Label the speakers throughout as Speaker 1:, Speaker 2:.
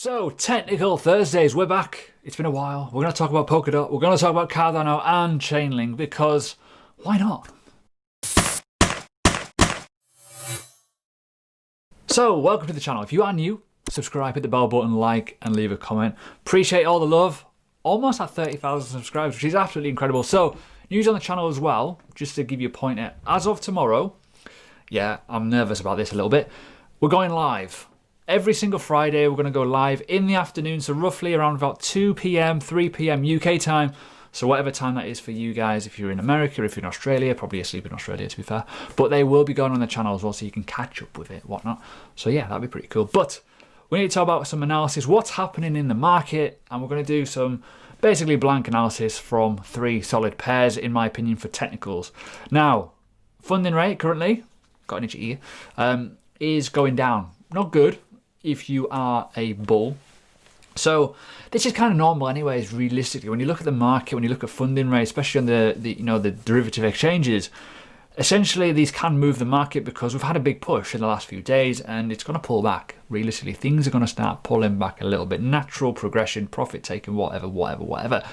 Speaker 1: So, Technical Thursdays, we're back. It's been a while. We're going to talk about Polkadot. We're going to talk about Cardano and Chainlink because why not? So, welcome to the channel. If you are new, subscribe, hit the bell button, like, and leave a comment. Appreciate all the love. Almost at 30,000 subscribers, which is absolutely incredible. So, news on the channel as well, just to give you a pointer. As of tomorrow, yeah, I'm nervous about this a little bit. We're going live. Every single Friday, we're going to go live in the afternoon, so roughly around about 2 p.m, 3 p.m. UK time. So whatever time that is for you guys, if you're in America, if you're in Australia, probably asleep in Australia to be fair. But they will be going on the channel as well, so you can catch up with it, whatnot. So yeah, that'd be pretty cool. But we need to talk about some analysis, what's happening in the market, and we're going to do some basically blank analysis from 3 solid pairs, in my opinion, for technicals. Now, funding rate currently, got an itchy ear, is going down. Not good if you are a bull. So this is kind of normal anyways, realistically. When you look at the market, when you look at funding rate, especially on the derivative exchanges, essentially these can move the market because we've had a big push in the last few days and it's going to pull back. Realistically, things are going to start pulling back a little bit. Natural progression, profit taking, whatever.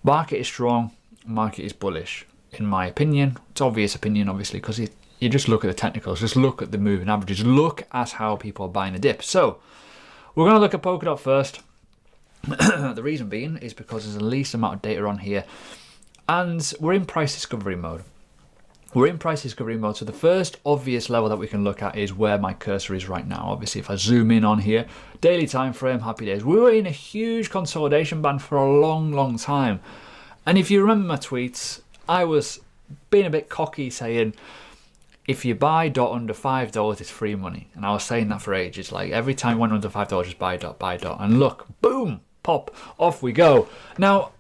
Speaker 1: Market is strong, market is bullish, in my opinion. It's obvious opinion, obviously, because you just look at the technicals, just look at the moving averages, look at how people are buying the dip. So we're going to look at Polkadot first. The reason being is because there's the least amount of data on here and we're in price discovery mode. So the first obvious level that we can look at is where my cursor is right now. Obviously, if I zoom in on here, daily time frame, happy days. We were in a huge consolidation band for a long time. And if you remember my tweets, I was being a bit cocky saying, if you buy DOT under $5, it's free money. And I was saying that for ages. Like every time it went under $5, just buy DOT, buy DOT. And look, boom, pop, off we go. Now,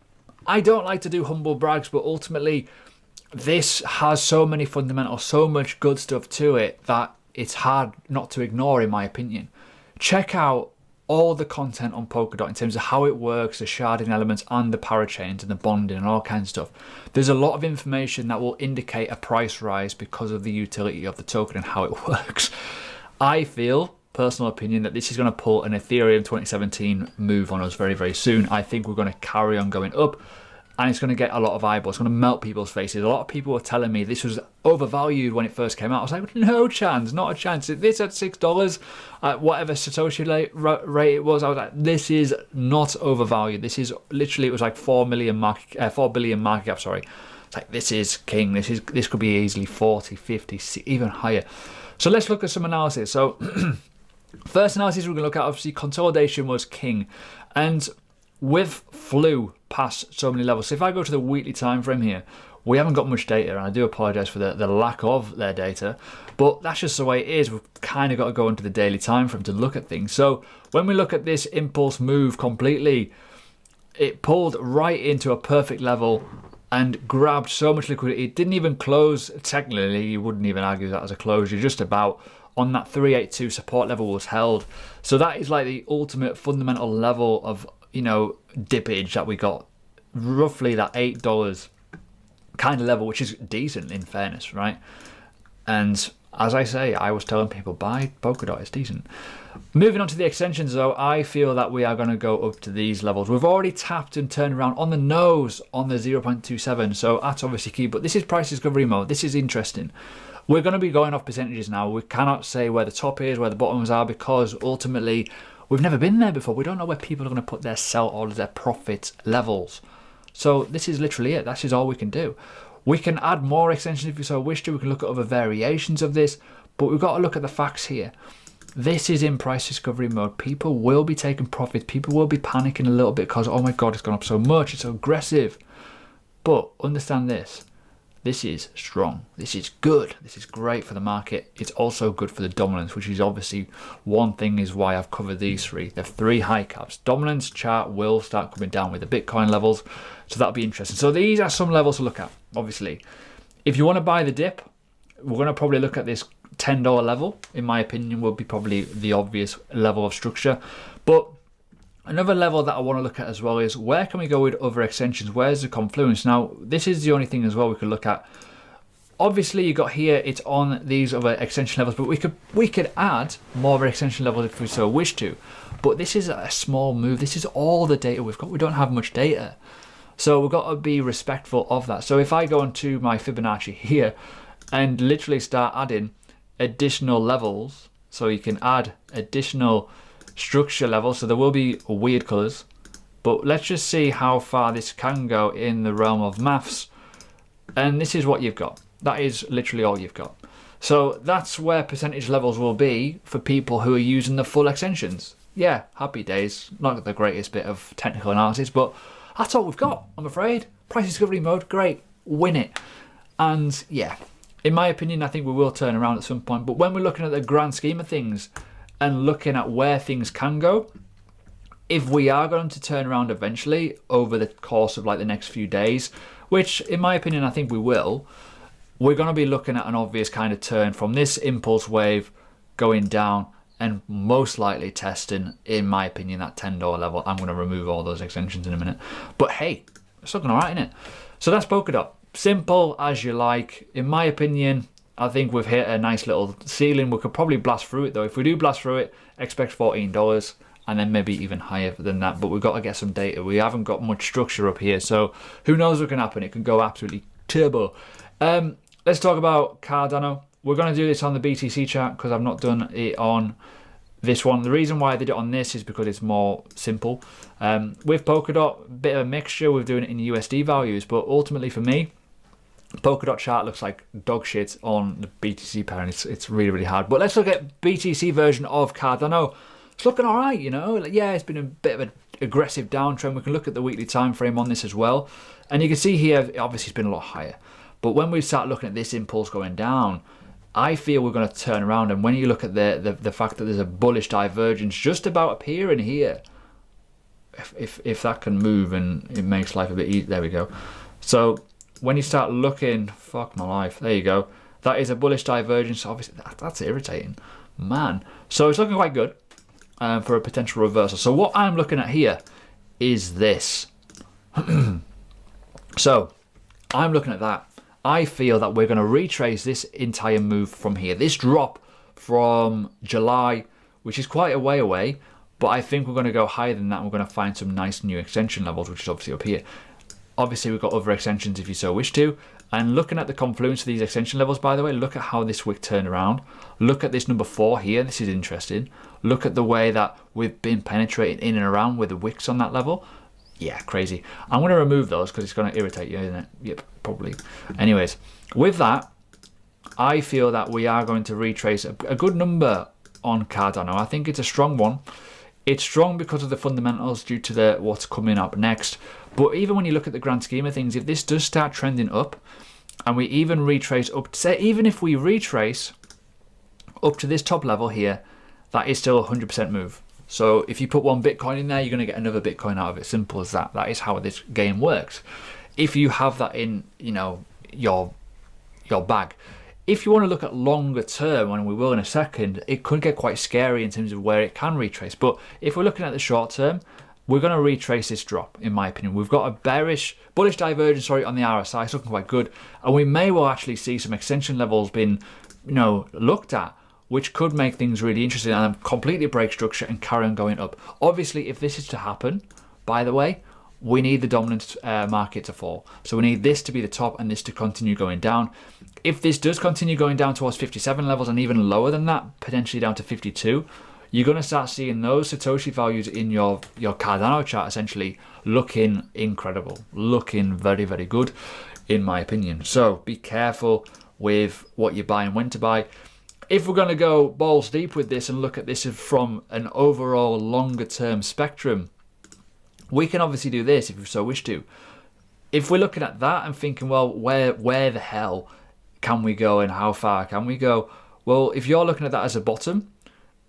Speaker 1: I don't like to do humble brags, but ultimately, this has so many fundamentals, so much good stuff to it that it's hard not to ignore, in my opinion. Check out all the content on Polkadot in terms of how it works, the sharding elements and the parachains and the bonding and all kinds of stuff. There's a lot of information that will indicate a price rise because of the utility of the token and how it works. I feel, personal opinion, that this is going to pull an Ethereum 2017 move on us very soon. I think we're going to carry on going up and it's going to get a lot of eyeballs. It's going to melt people's faces. A lot of people were telling me this was overvalued when it first came out. I was like, no chance, not a chance. This at $6, whatever Satoshi rate it was, I was like, this is not overvalued. This is literally, it was like 4 billion market cap, sorry. It's like, this is king. This could be easily 40, 50, even higher. So let's look at some analysis. So first analysis we're going to look at, obviously, consolidation was king. And with flew past so many levels. So if I go to the weekly time frame here, we haven't got much data, and I do apologize for the lack of their data, but that's just the way it is. We've kind of got to go into the daily time frame to look at things. So when we look at this impulse move completely, it pulled right into a perfect level and grabbed so much liquidity. It didn't even close. Technically, you wouldn't even argue that as a closure, just about on that 382 support level was held. So that is like the ultimate fundamental level of, you know, dippage that we got, roughly that $8 kind of level, which is decent in fairness, right? And as I say, I was telling people, buy Polkadot, it's decent. Moving on to the extensions though, I feel that we are going to go up to these levels. We've already tapped and turned around on the nose on the 0.27, so that's obviously key, but this is price discovery mode. This is interesting. We're going to be going off percentages now. We cannot say where the top is, where the bottoms are, because ultimately we've never been there before. We don't know where people are going to put their sell orders, their profit levels. So this is literally it. That is all we can do. We can add more extensions if we so wish to. We can look at other variations of this, but we've got to look at the facts here. This is in price discovery mode. People will be taking profits. People will be panicking a little bit because, oh my God, it's gone up so much. It's so aggressive. But understand this. This is strong. This is good. This is great for the market. It's also good for the dominance, which is obviously one thing is why I've covered these 3. The 3 high caps. Dominance chart will start coming down with the Bitcoin levels. So that'll be interesting. So these are some levels to look at, obviously. If you want to buy the dip, we're going to probably look at this $10 level. In my opinion, will be probably the obvious level of structure. But another level that I want to look at as well is where can we go with other extensions? Where's the confluence? Now, this is the only thing as well we could look at. Obviously, you got here, it's on these other extension levels, but we could add more extension levels if we so wish to. But this is a small move. This is all the data we've got. We don't have much data. So we've got to be respectful of that. So if I go into my Fibonacci here and literally start adding additional levels, so you can add additional structure levels, so there will be weird colors, but let's just see how far this can go in the realm of maths. And this is what you've got. That is literally all you've got. So that's where percentage levels will be for people who are using the full extensions. Yeah, happy days. Not the greatest bit of technical analysis, but that's all we've got, I'm afraid. Price discovery mode, great, win it. And yeah, in my opinion, I think we will turn around at some point. But when we're looking at the grand scheme of things and looking at where things can go, if we are going to turn around eventually over the course of like the next few days, which in my opinion, I think we will, we're going to be looking at an obvious kind of turn from this impulse wave going down and most likely testing, in my opinion, that $10 level. I'm going to remove all those extensions in a minute. But hey, it's looking all right, isn't it? So that's Polkadot. Simple as you like. In my opinion, I think we've hit a nice little ceiling. We could probably blast through it though. If we do blast through it, expect $14 and then maybe even higher than that. But we've got to get some data. We haven't got much structure up here. So who knows what can happen. It can go absolutely turbo. Let's talk about Cardano. We're going to do this on the BTC chart because I've not done it on this one. The reason why I did it on this is because it's more simple. With Polkadot, a bit of a mixture. We're doing it in USD values, but ultimately for me, Polkadot chart looks like dog shit on the BTC pair, and it's really, really hard. But let's look at BTC version of Cardano. It's looking all right, you know. Yeah, it's been a bit of an aggressive downtrend. We can look at the weekly time frame on this as well, and you can see here, obviously, it's been a lot higher. But when we start looking at this impulse going down, I feel we're going to turn around. And when you look at the fact that there's a bullish divergence just about appearing here, if that can move and it makes life a bit easier, there we go. So when you start looking, fuck my life, there you go. That is a bullish divergence. Obviously, that's irritating, man. So it's looking quite good for a potential reversal. So what I'm looking at here is this. So I'm looking at that. I feel that we're going to retrace this entire move from here. This drop from July, which is quite a way away, but I think we're going to go higher than that. We're going to find some nice new extension levels, which is obviously up here. Obviously, we've got other extensions if you so wish to. And looking at the confluence of these extension levels, by the way, look at how this wick turned around. Look at this number 4 here. This is interesting. Look at the way that we've been penetrating in and around with the wicks on that level. Yeah, crazy. I'm going to remove those because it's going to irritate you, isn't it? Yep, probably. Anyways, with that, I feel that we are going to retrace a good number on Cardano. I think it's a strong one. It's strong because of the fundamentals due to what's coming up next. But even when you look at the grand scheme of things, if this does start trending up and we even retrace up, say even if we retrace up to this top level here, that is still a 100% move. So if you put one Bitcoin in there, you're going to get another Bitcoin out of it. Simple as that. That is how this game works. If you have that in, you know, your bag. If you want to look at longer term, and we will in a second, it could get quite scary in terms of where it can retrace. But if we're looking at the short term, we're going to retrace this drop, in my opinion. We've got a bullish divergence, on the RSI. It's looking quite good. And we may well actually see some extension levels being, looked at, which could make things really interesting and completely break structure and carry on going up. Obviously, if this is to happen, by the way, we need the dominant market to fall. So we need this to be the top and this to continue going down. If this does continue going down towards 57 levels and even lower than that, potentially down to 52, you're going to start seeing those Satoshi values in your Cardano chart essentially looking incredible, looking very, very good, in my opinion. So be careful with what you buy and when to buy. If we're going to go balls deep with this and look at this from an overall longer term spectrum, we can obviously do this if we so wish to. If we're looking at that and thinking, well, where the hell can we go and how far can we go? Well, if you're looking at that as a bottom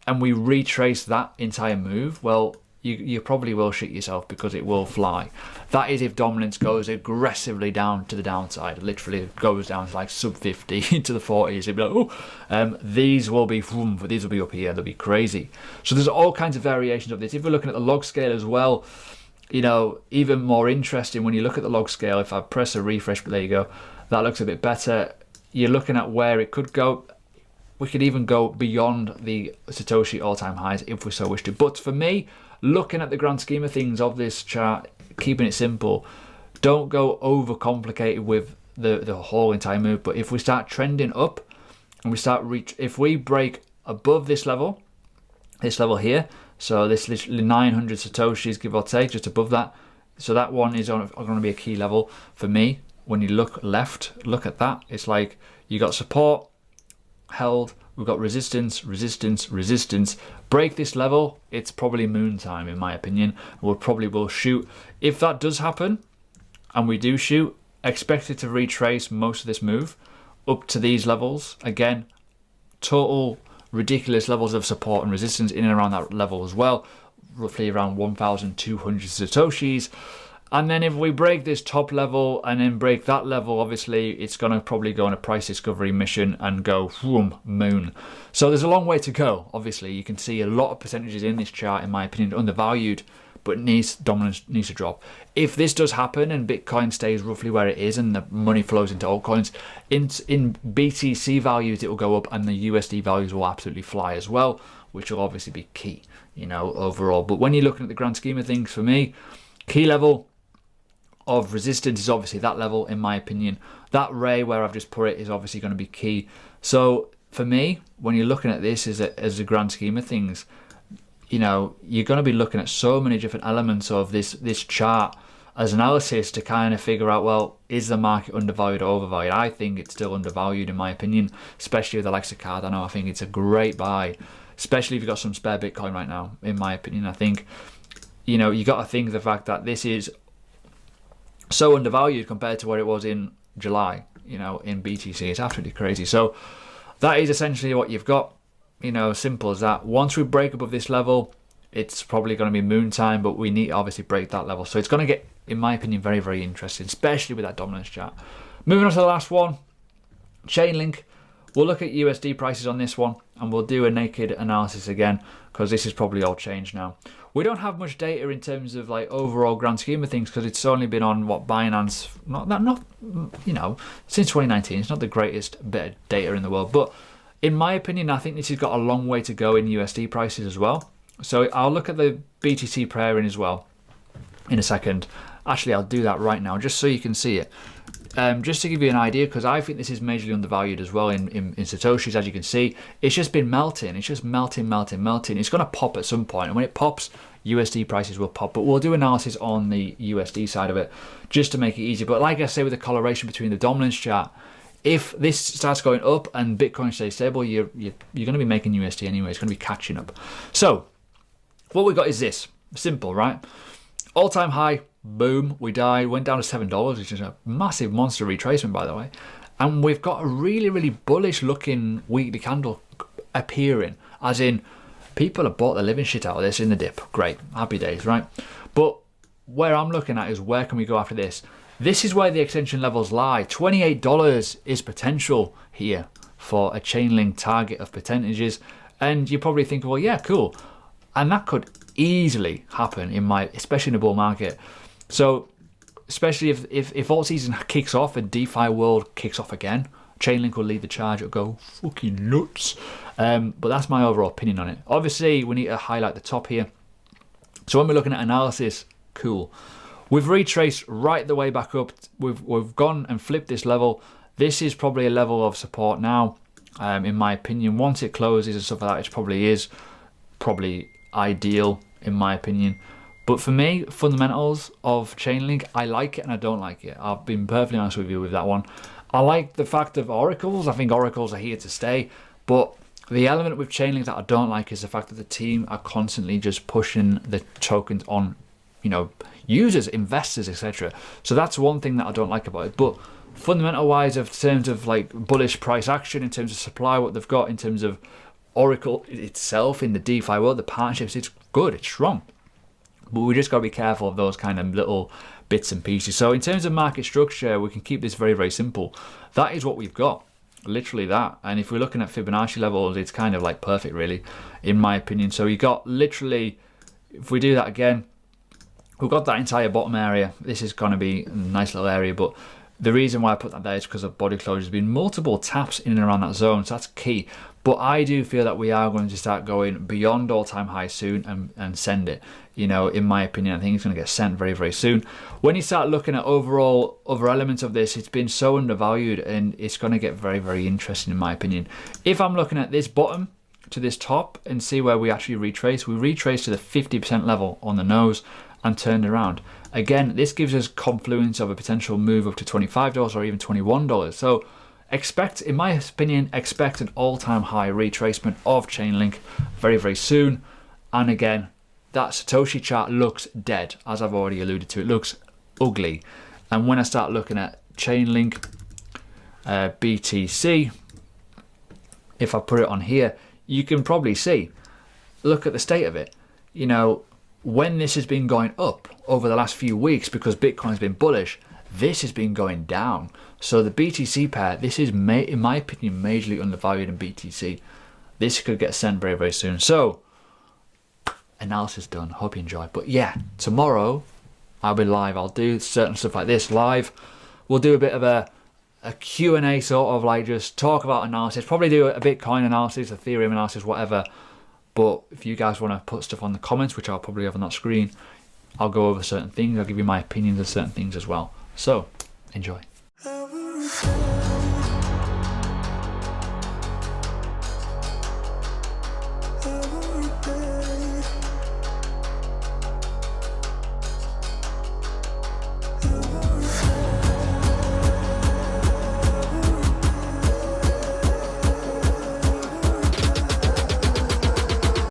Speaker 1: and we retrace that entire move, well, you probably will shit yourself because it will fly. That is if dominance goes aggressively down to the downside. Literally it goes down to like sub 50 into the 40s. It'd be like, oh, these will be up here. They'll be crazy. So there's all kinds of variations of this. If we're looking at the log scale as well, even more interesting when you look at the log scale. If I press a refresh, but there you go, that looks a bit better. You're looking at where it could go. we could even go beyond the Satoshi all-time highs if we so wish to. But for me, looking at the grand scheme of things of this chart, keeping it simple, don't go over complicated with the whole entire move. But if we start trending up and we start if we break above this level here, so this literally 900 Satoshis, give or take, just above that. So that one is going to be a key level for me. When you look left, look at that. It's like you got support, held, we've got resistance, resistance, resistance. Break this level, it's probably moon time in my opinion. We'll probably will shoot. If that does happen, and we do shoot, expect it to retrace most of this move up to these levels. Again, total ridiculous levels of support and resistance in and around that level as well, roughly around 1,200 Satoshis. And then if we break this top level and then break that level, obviously it's going to probably go on a price discovery mission and go whoom, moon. So there's a long way to go. Obviously you can see a lot of percentages in this chart, in my opinion, undervalued, but dominance needs to drop. If this does happen and Bitcoin stays roughly where it is and the money flows into altcoins, in BTC values it will go up and the USD values will absolutely fly as well, which will obviously be key, overall. But when you're looking at the grand scheme of things, for me, key level of resistance is obviously that level, in my opinion. That ray where I've just put it is obviously going to be key. So for me, when you're looking at this as a grand scheme of things, you're going to be looking at so many different elements of this chart as analysis to kind of figure out, well, is the market undervalued or overvalued? I think it's still undervalued in my opinion, especially with the likes of Cardano. I think it's a great buy, especially if you've got some spare Bitcoin right now, in my opinion. I think, you got to think of the fact that this is so undervalued compared to what it was in July, in BTC. It's absolutely crazy. So that is essentially what you've got. Simple as that. Once we break above this level, it's probably going to be moon time, but we need to obviously break that level. So it's going to get, in my opinion, very, very interesting, especially with that dominance chart. Moving on to the last one, Chainlink. We'll look at USD prices on this one, and we'll do a naked analysis again, because this is probably all changed now. We don't have much data in terms of like overall grand scheme of things, because it's only been on Binance, since 2019. It's not the greatest bit of data in the world, but in my opinion, I think this has got a long way to go in USD prices as well. So I'll look at the BTC pairing as well in a second. Actually, I'll do that right now just so you can see it. Just to give you an idea, because I think this is majorly undervalued as well in Satoshis. As you can see, it's just been melting. It's just melting. It's going to pop at some point, and when it pops, USD prices will pop. But we'll do analysis on the USD side of it just to make it easy. But like I say, with the correlation between the dominance chart, if this starts going up and Bitcoin stays stable, you're going to be making USD anyway. It's going to be catching up. So what we got is this. Simple, right? All-time high, boom, we died, went down to $7, which is a massive monster retracement, by the way. And we've got a really, really bullish looking weekly candle appearing, as in people have bought the living shit out of this in the dip. Great, happy days, right? But where I'm looking at is where can we go after this? This is where the extension levels lie. $28 is potential here for a Chainlink target of percentages. And you probably think, well, yeah, cool. And that could easily happen especially in a bull market. So especially if alt season kicks off and DeFi world kicks off again, Chainlink will lead the charge. It'll go fucking nuts. But that's my overall opinion on it. Obviously, we need to highlight the top here. So when we're looking at analysis, cool. We've retraced right the way back up. We've gone and flipped this level. This is probably a level of support now, in my opinion. Once it closes and stuff like that, it probably ideal, in my opinion. But for me, fundamentals of Chainlink, I like it and I don't like it. I've been perfectly honest with you with that one. I like the fact of oracles. I think oracles are here to stay. But the element with Chainlink that I don't like is the fact that the team are constantly just pushing the tokens on, users, investors, etc. So that's one thing that I don't like about it. But fundamental wise, in terms of like bullish price action, in terms of supply, what they've got, in terms of Oracle itself in the DeFi world, the partnerships, it's good, it's strong. But we just got to be careful of those kind of little bits and pieces. So in terms of market structure, we can keep this very, very simple. That is what we've got. Literally that. And if we're looking at Fibonacci levels, it's kind of like perfect, really, in my opinion. So you got literally, if we do that again, we've got that entire bottom area. This is going to be a nice little area, but The reason why I put that there is because of body closure. There's been multiple taps in and around that zone, so that's key. But I do feel that we are going to start going beyond all-time high soon and send it. You know, in my opinion, I think it's going to get sent very, very soon. When you start looking at overall other elements of this, it's been so undervalued, and it's going to get very, very interesting in my opinion. If I'm looking at this bottom to this top and see where we actually retrace, we retrace to the 50% level on the nose and turned around. Again, this gives us confluence of a potential move up to $25 or even $21. So expect, in my opinion, expect an all-time high retracement of Chainlink very, very soon. And again, that Satoshi chart looks dead, as I've already alluded to. It looks ugly. And when I start looking at Chainlink, BTC, if I put it on here, you can probably see, look at the state of it. You know, when this has been going up over the last few weeks because Bitcoin's been bullish, this has been going down. So the BTC pair, this is, in my opinion, majorly undervalued in BTC. This could get sent very, very soon. So, analysis done. Hope you enjoy. But yeah, tomorrow I'll be live. I'll do certain stuff like this live. We'll do a bit of a Q&A, sort of like just talk about analysis. Probably do a Bitcoin analysis, Ethereum analysis, whatever. But if you guys want to put stuff on the comments, which I'll probably have on that screen, I'll go over certain things. I'll give you my opinions on certain things as well. So, enjoy.